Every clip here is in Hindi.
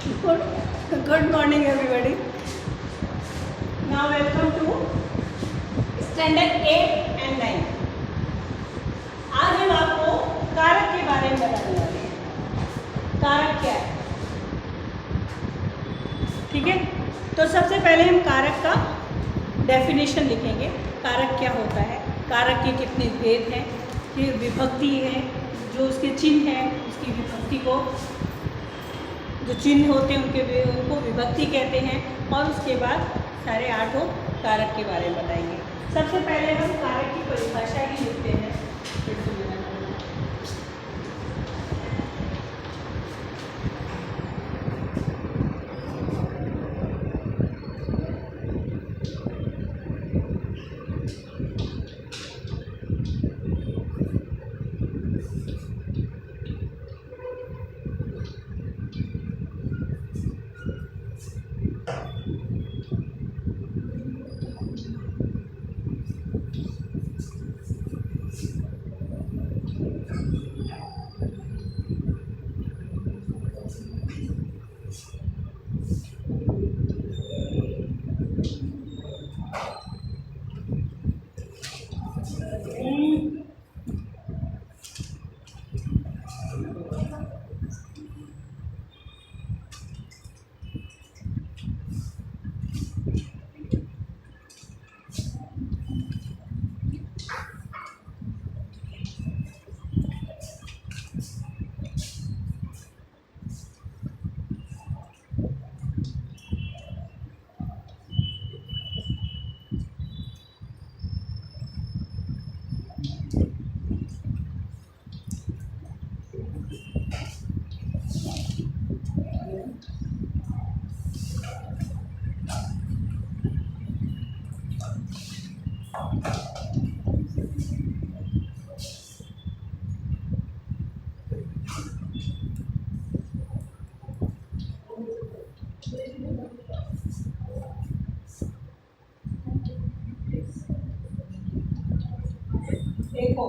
Good morning, everybody. Now, welcome to Standard 8 and 9. आज हम आपको कारक के बारे में बताने वाले हैं। कारक क्या है? ठीक है, तो सबसे पहले हम कारक का डेफिनेशन लिखेंगे। कारक क्या होता है, कारक के कितने भेद हैं, फिर विभक्ति है, जो उसके चिन्ह हैं उसकी विभक्ति को, जो चिन्ह होते हैं उनको विभक्ति कहते हैं, और उसके बाद सारे 8 कारक के बारे में बताएंगे। सबसे पहले हम कारक की परिभाषा ही लिखते हैं। देखो,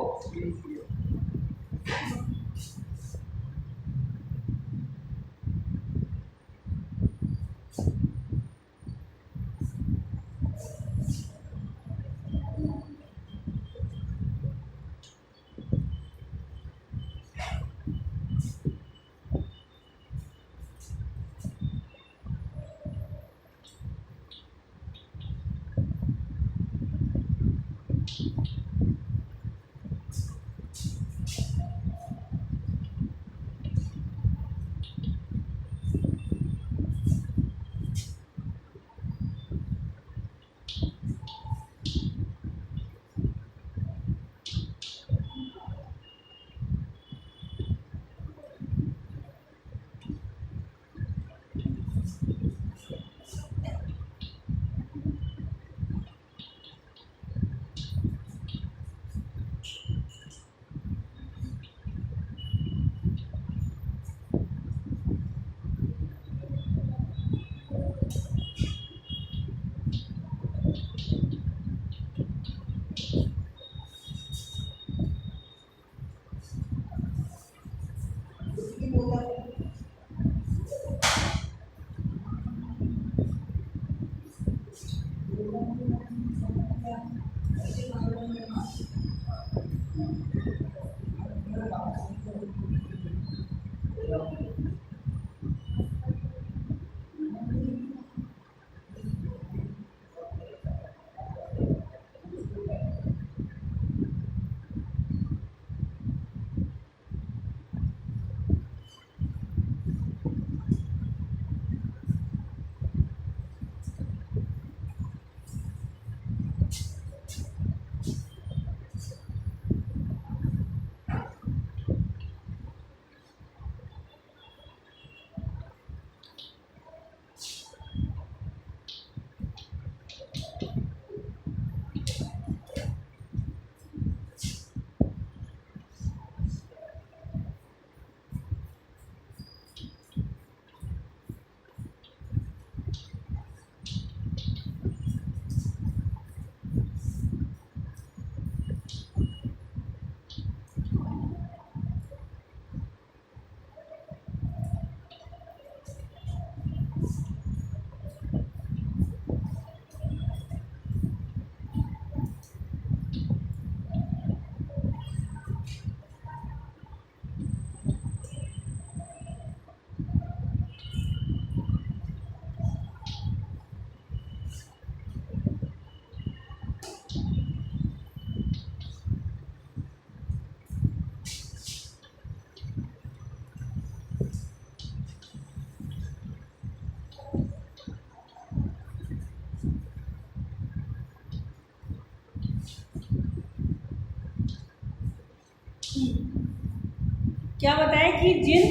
क्या बताया कि जिन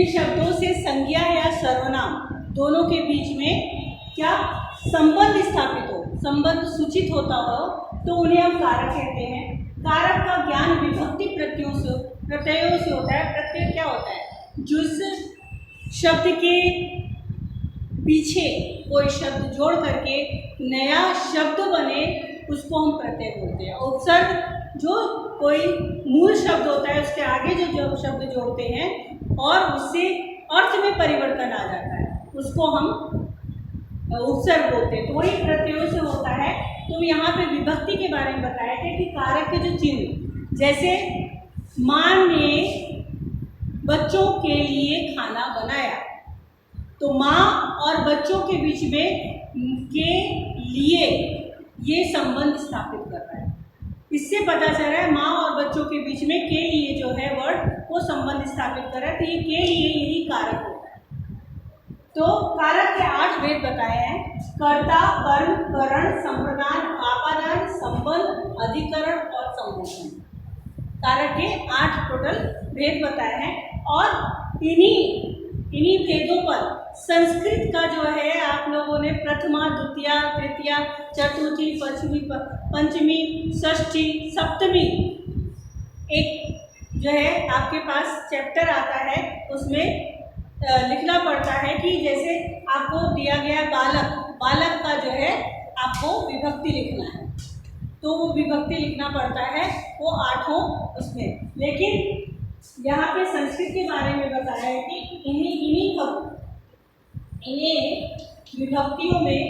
शब्दों से संज्ञा या सर्वनाम दोनों के बीच में क्या संबंध स्थापित हो, संबंध सूचित होता हो, तो उन्हें हम कारक कहते हैं। कारक का ज्ञान विभक्ति प्रत्ययों से होता है। प्रत्यय क्या होता है? जिस शब्द के पीछे कोई शब्द जोड़ करके नया शब्द बने उसको हम प्रत्यय बोलते हैं। उपसर्ग जो कोई मूल शब्द होता है उसके आगे जो शब्द जोड़ते हैं और उससे अर्थ में परिवर्तन आ जाता है उसको हम उपसर्ग बोलते हैं। तो वही प्रत्ययों से होता है। तो यहाँ पे विभक्ति के बारे में बताया गया कि कारक के जो चिन्ह, जैसे माँ ने बच्चों के लिए खाना बनाया, तो माँ और बच्चों के बीच में के लिए ये संबंध स्थापित कर रहा है। इससे पता चल रहा है माँ और बच्चों के बीच में के लिए जो है वर्ड वो संबंध स्थापित कर रहा है। तो ये के लिए यही कारक होता है। तो कारक के 8 भेद बताए हैं: कर्ता, कर्म, करण, संप्रदान, आपादान, संबंध, अधिकरण और संबोधन। कारक के 8 टोटल भेद बताए हैं। और इन्हीं भेदों पर संस्कृत का जो है आप लोगों ने प्रथमा, द्वितीया, तृतीया, चतुर्थी, पंचमी, षष्ठी, सप्तमी एक जो है आपके पास चैप्टर आता है, उसमें लिखना पड़ता है कि जैसे आपको दिया गया बालक का जो है आपको विभक्ति लिखना है, तो वो विभक्ति लिखना पड़ता है वो 8 उसमें। लेकिन यहाँ पे संस्कृत के बारे में बताया है कि इन्हीं विभक्तियों में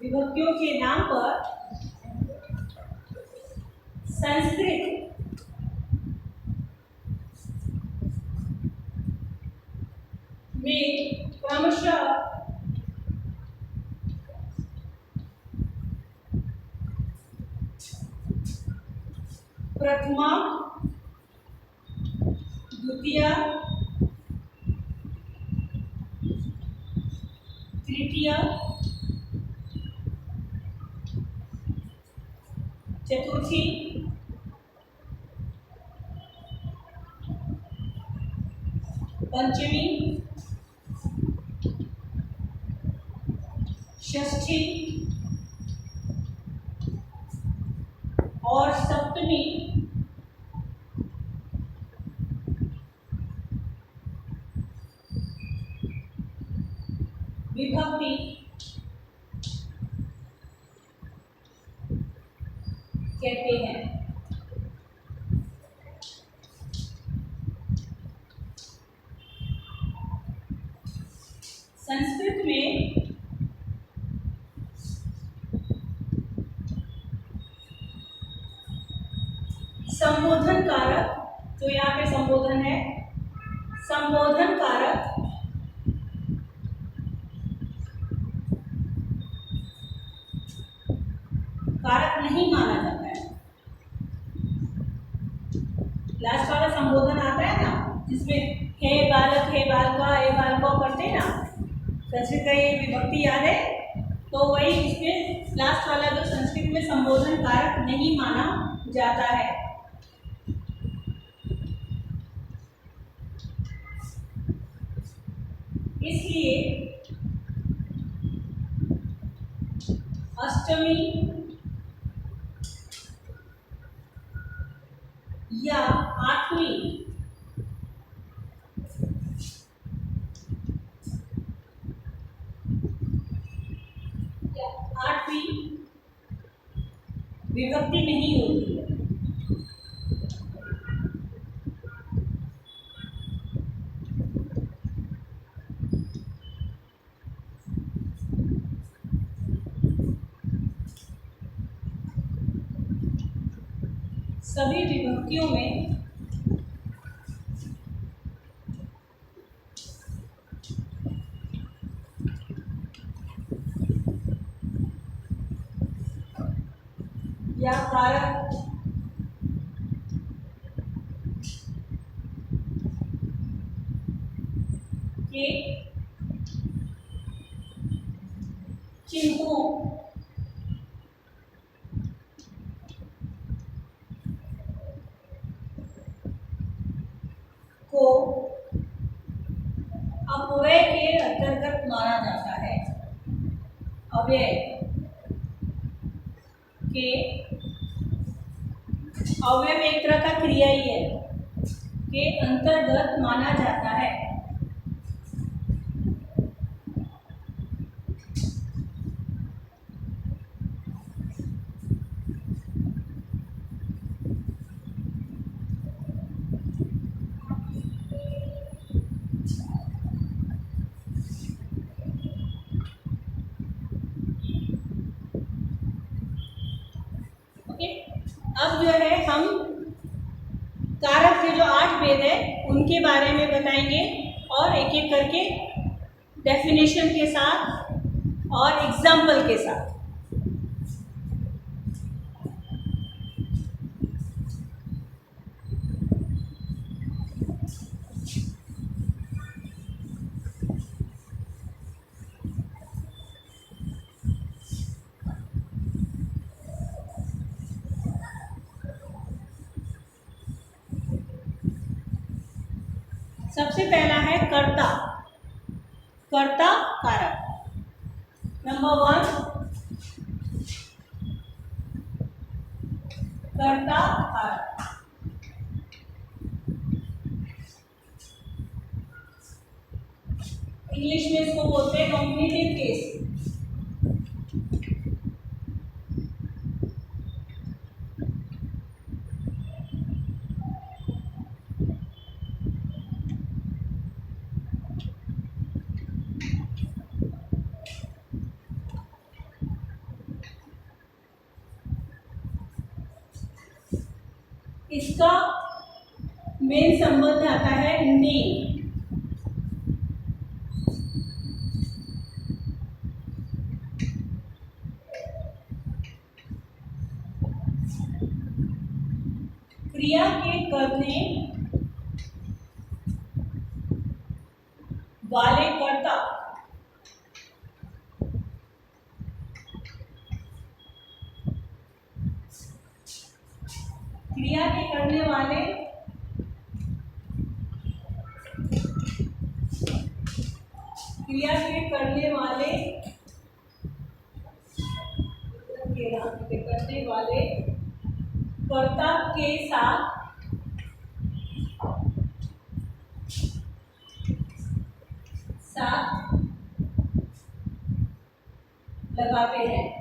विभक्तियों के नाम पर संस्कृत में क्रमशः प्रथमा, द्वितीया, तृतीया, चतुर्थी, पंचमी, षष्ठी और सप्तमी विभक्ति कहते हैं। संस्कृत में संबोधन कारक, जो यहाँ पे संबोधन है, संबोधन कारक नहीं माना जाता है। लास्ट वाला संबोधन आता है ना, जिसमें हे बालक, हे बालिका, हे बालिका करते हैं ना, संस्कृत का ये विभक्ति याद है, तो वही इसमें लास्ट वाला जो संस्कृत में संबोधन कारक नहीं माना जाता है। इसलिए अष्टमी या 8वीं विभक्ति नहीं होती है। सभी विभक्तियों में या कारक के चिन्हों को अपव्यय के अंतर्गत माना जाता है। अव्यय के, अव्यय एक तरह का क्रिया ही है, के अंतर्गत माना जाता है। अब जो है हम कारक के जो 8 भेद है उनके बारे में बताएंगे और एक एक करके डेफिनेशन के साथ और एग्जाम्पल के साथ। सबसे पहला है कर्ता। कर्ता कारक। नंबर 1 कर्ता कारक। इंग्लिश में इसको बोलते हैं नॉमिनेटिव केस। इसका मेन संबंध आता है ने। क्रिया के करने वाले कर्ता क्रिया के करने वाले कर्ता के साथ लगाते हैं।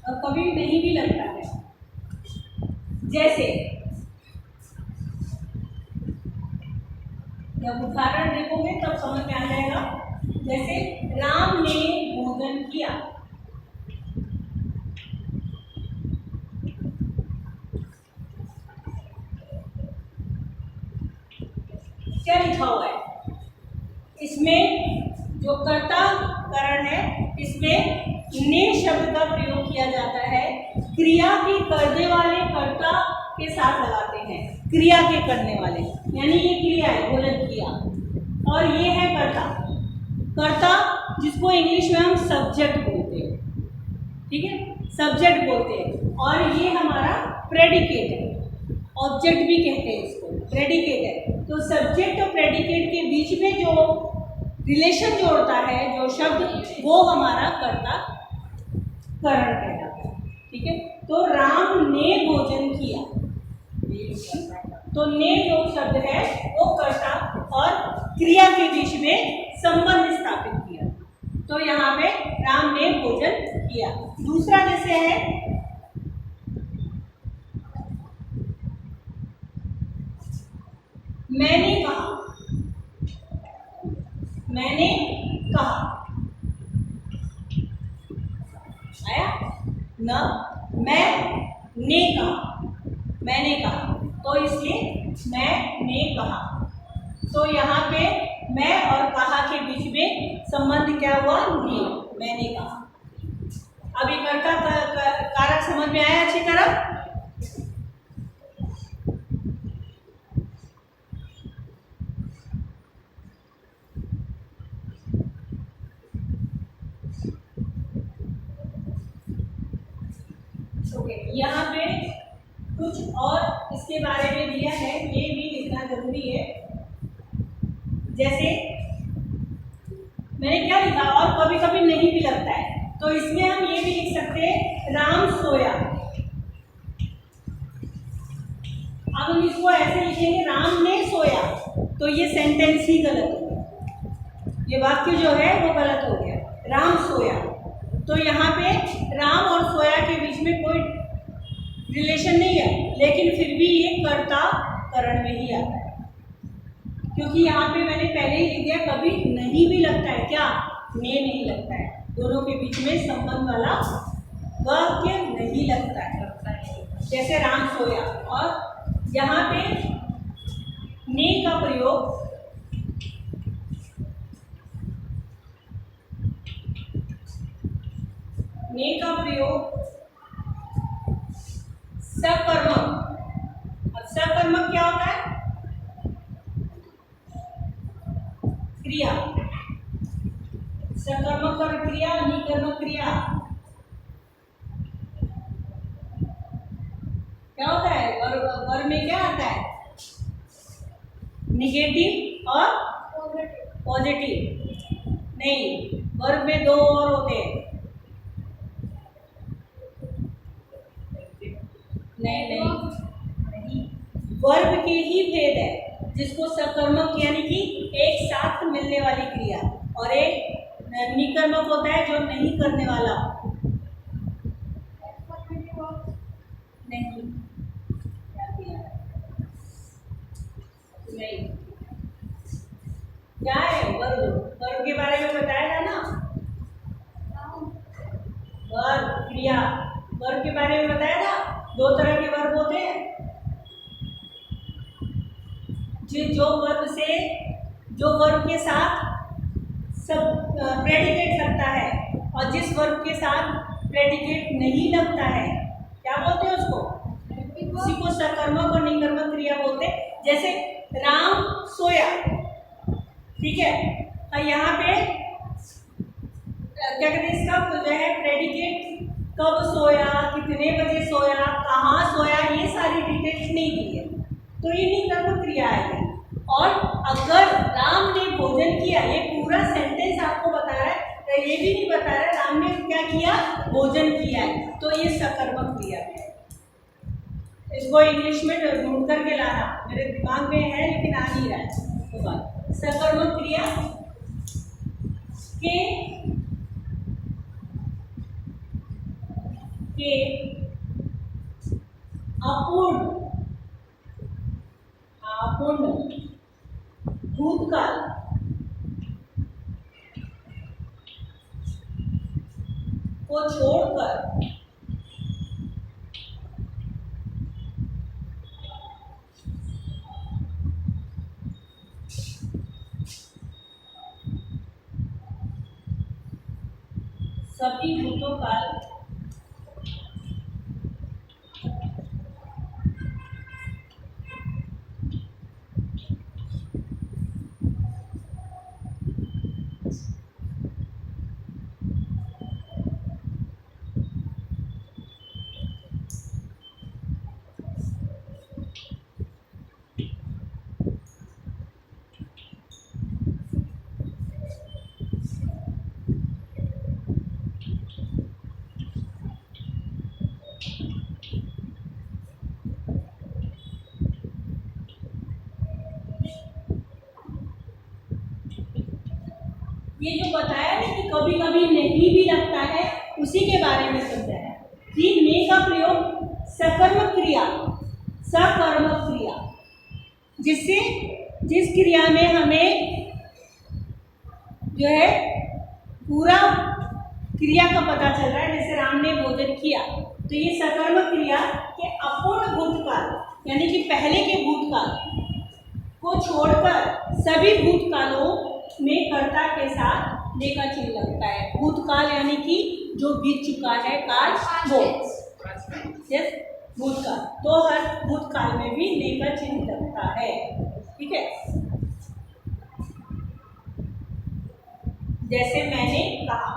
और कभी नहीं भी लगता है। जैसे जब उदाहरण देखोगे तब समझ में आ जाएगा। जैसे राम ने भोजन किया, क्या लिखा हुआ है इसमें? जो कर्ता करण है इसमें ने शब्द का प्रयोग किया जाता है। क्रिया के करने वाले कर्ता के साथ लगाते हैं। क्रिया के करने वाले यानी ये क्रिया है, भोजन किया, और ये है कर्ता। कर्ता जिसको इंग्लिश में हम सब्जेक्ट बोलते हैं, ठीक है, सब्जेक्ट बोलते हैं। और ये हमारा प्रेडिकेट है, ऑब्जेक्ट भी कहते हैं इसको, प्रेडिकेट है। तो सब्जेक्ट और प्रेडिकेट के बीच में जो रिलेशन जोड़ता है, जो शब्द, वो हमारा कर्ता करण कहलाता है, ठीक है। तो राम ने भोजन किया, तो ने जो शब्द है वो कर्ता और क्रिया के बीच में संबंध स्थापित किया। तो यहाँ पे राम ने भोजन किया। दूसरा जैसे है मैंने कहा, मैंने कहा, आया? न, मैंने कहा, मैंने कहा, तो इसलिए मैंने कहा। तो यहाँ पे मैं और कहा के बीच में संबंध क्या हुआ? ने, मैंने कहा। अभी कर्ता कारक समझ में आया अच्छी तरह? यहाँ पे कुछ और इसके बारे में दिया है, ये भी लिखना जरूरी है। जैसे मैंने क्या लिखा, और कभी कभी नहीं भी लगता है, तो इसमें हम ये भी लिख सकते हैं राम सोया। अब हम इसको ऐसे लिखेंगे राम ने सोया, तो ये सेंटेंस ही गलत हो गया, ये वाक्य जो है वो गलत हो गया। राम सोया, तो यहाँ पे राम और सोया के बीच में कोई रिलेशन नहीं है, लेकिन फिर भी ये कर्ता करण में ही आता है, क्योंकि यहाँ पे मैंने पहले ही लिख दिया कभी नहीं भी लगता है, क्या? ने नहीं लगता है, दोनों के बीच में संबंध वाला वाक्य नहीं लगता है। जैसे राम सोया, और यहाँ पे ने का प्रयोग सकर्मक। अब सकर्मक क्या होता है? क्रिया। सकर्मक क्रिया, निकर्मक क्रिया क्या होता है? वर्ब में क्या आता है? निगेटिव और पॉजिटिव। नहीं, वर्ब में दो और होते हैं। नहीं, वर्ब के ही भेद है, जिसको सकर्मक यानी कि एक साथ मिलने वाली क्रिया, और एक निकर्मक होता है जो नहीं करने वाला। नहीं, नहीं, क्या है? वर्ब के बारे में बताया था ना, वर्ब क्रिया, वर्ब के बारे में बताया था। दो तरह के वर्ब होते हैं, जो वर्ब के साथ सब प्रेडिकेट लगता है, और जिस वर्ब के साथ प्रेडिकेट नहीं लगता है, क्या बोलते हैं उसको? उसी को सकर्मक और निकर्मक क्रिया बोलते हैं। जैसे राम सोया, ठीक है, और यहाँ पे क्या कहते हैं, इसका जो है प्रेडिकेट, कब सोया, कितने बजे सोया, कहाँ सोया, ये सारी डिटेल्स नहीं दी है, तो ये निकर्मक क्रिया है। और अगर राम ने भोजन किया, ये पूरा सेंटेंस आपको बता रहा है, तो ये भी नहीं बता रहा है राम ने क्या किया, भोजन किया है, तो ये सकर्मक क्रिया है। इसको इंग्लिश में ढूंढ करके लाना, मेरे दिमाग में है लेकिन आ नहीं रहा है। तो सकर्मक क्रिया के अपूर्ण भूतकाल को छोड़कर सभी भूतकाल ये जो बताया ना कि कभी कभी नहीं भी लगता है, उसी के बारे में समझाया कि ने का प्रयोग सकर्मक क्रिया, जिससे जिस क्रिया में हमें जो है पूरा क्रिया का पता चल रहा है। जैसे राम ने भोजन किया, तो ये सकर्मक क्रिया के अपूर्ण भूतकाल यानी कि पहले के भूतकाल को छोड़कर सभी भूतकालों में कर्ता के साथ ने का चिन्ह लगता है। भूतकाल यानी कि जो बीत चुका है काल, वो यस भूतकाल, तो हर भूतकाल में भी ने का चिन्ह लगता है। ठीक है, जैसे मैंने कहा।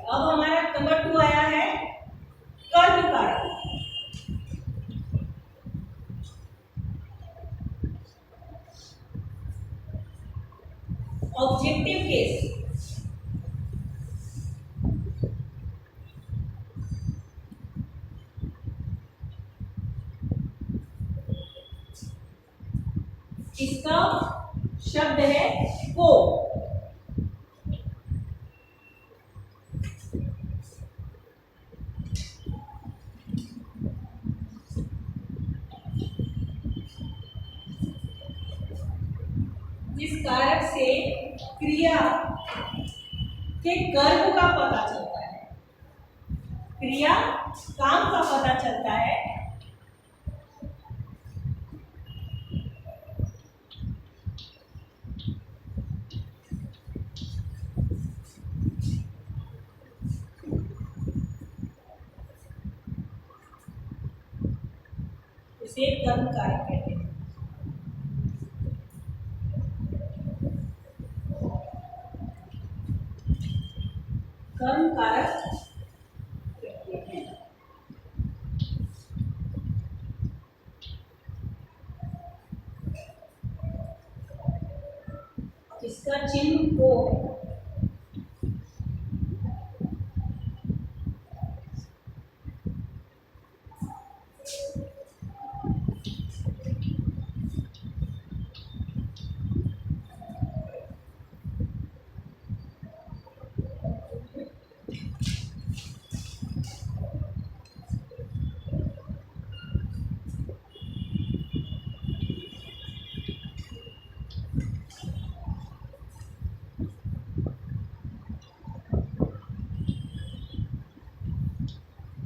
अब हमारा नंबर 2 आया है कर्म कारक। ऑब्जेक्टिव केस, इसका शब्द है को। जिस कारक से क्रिया के कर्म का पता चलता है, क्रिया काम का पता चलता है, उसे कर्म कारक कहते हैं। कर्म कारक इसका चिन्ह को है।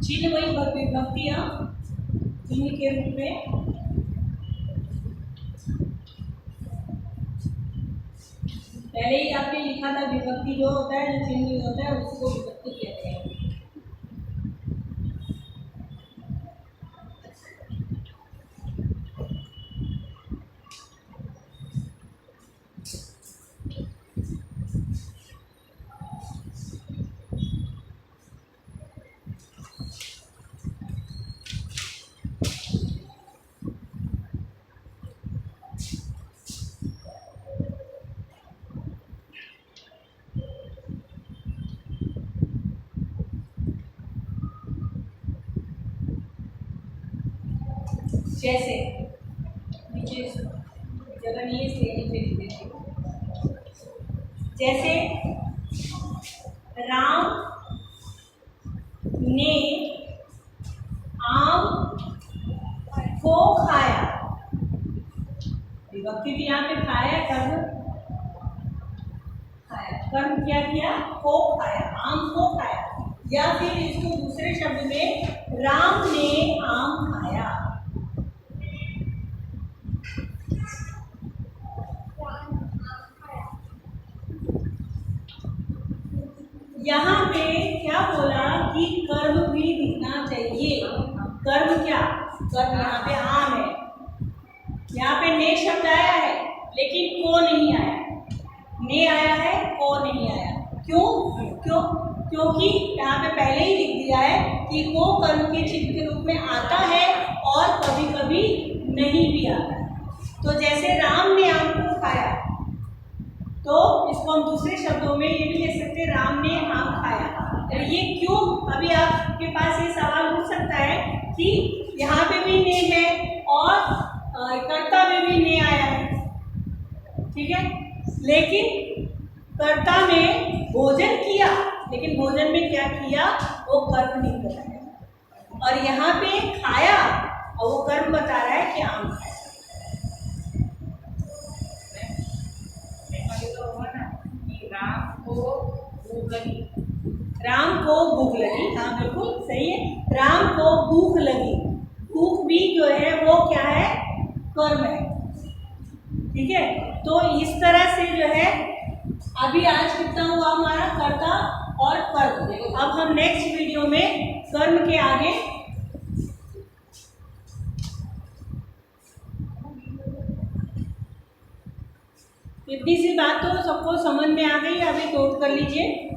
चिन्ह वही विभक्तियां चिन्ह के रूप में पहले ही आपने लिखा था। विभक्ति जो होता है, जो चिन्ह होता है, उसको विभक्ति कहते हैं। जैसे नीचे जगह नहीं है इसलिए नीचे लिख देती हूँ। जैसे राम ने आम को खाया, विभक्ति भी यहाँ पे खाया, कर्म खाया, कर्म क्या किया, को खाया, आम को खाया। या फिर इसको दूसरे शब्द में राम ने आम खाया। यहाँ पे क्या बोला कि कर्म भी दिखना चाहिए। कर्म क्या, कर्म यहाँ पे आम है, यहाँ पे ने शब्द आया है लेकिन को नहीं आया। ने आया है, को नहीं आया। क्यों? क्योंकि यहाँ पे पहले ही लिख दिया है कि को कर्म के चिन्ह के रूप में आता है और कभी कभी नहीं भी आता है। तो जैसे राम ने आम को खाया, तो इसको हम दूसरे शब्दों में ये भी लिख सकते हैं, राम ने आम खाया। तो ये क्यों? अभी आपके पास ये सवाल उठ सकता है कि यहाँ पे भी ने है और कर्ता में भी ने आया है, ठीक है, लेकिन कर्ता ने भोजन किया, लेकिन भोजन में क्या किया, वो कर्म नहीं बताया। और यहाँ पे खाया और वो कर्म बता रहा है कि आम खाया। राम को भूख लगी। राम को भूख लगी, हाँ बिल्कुल सही है। राम को भूख लगी, भूख भी जो है वो क्या है, कर्म है। ठीक है, तो इस तरह से जो है अभी आज कितना हुआ हमारा कर्ता और कर्म। अब हम नेक्स्ट वीडियो में कर्म के आगे इतनी सी बात तो सबको समझ में आ गई, अभी नोट कर लीजिए।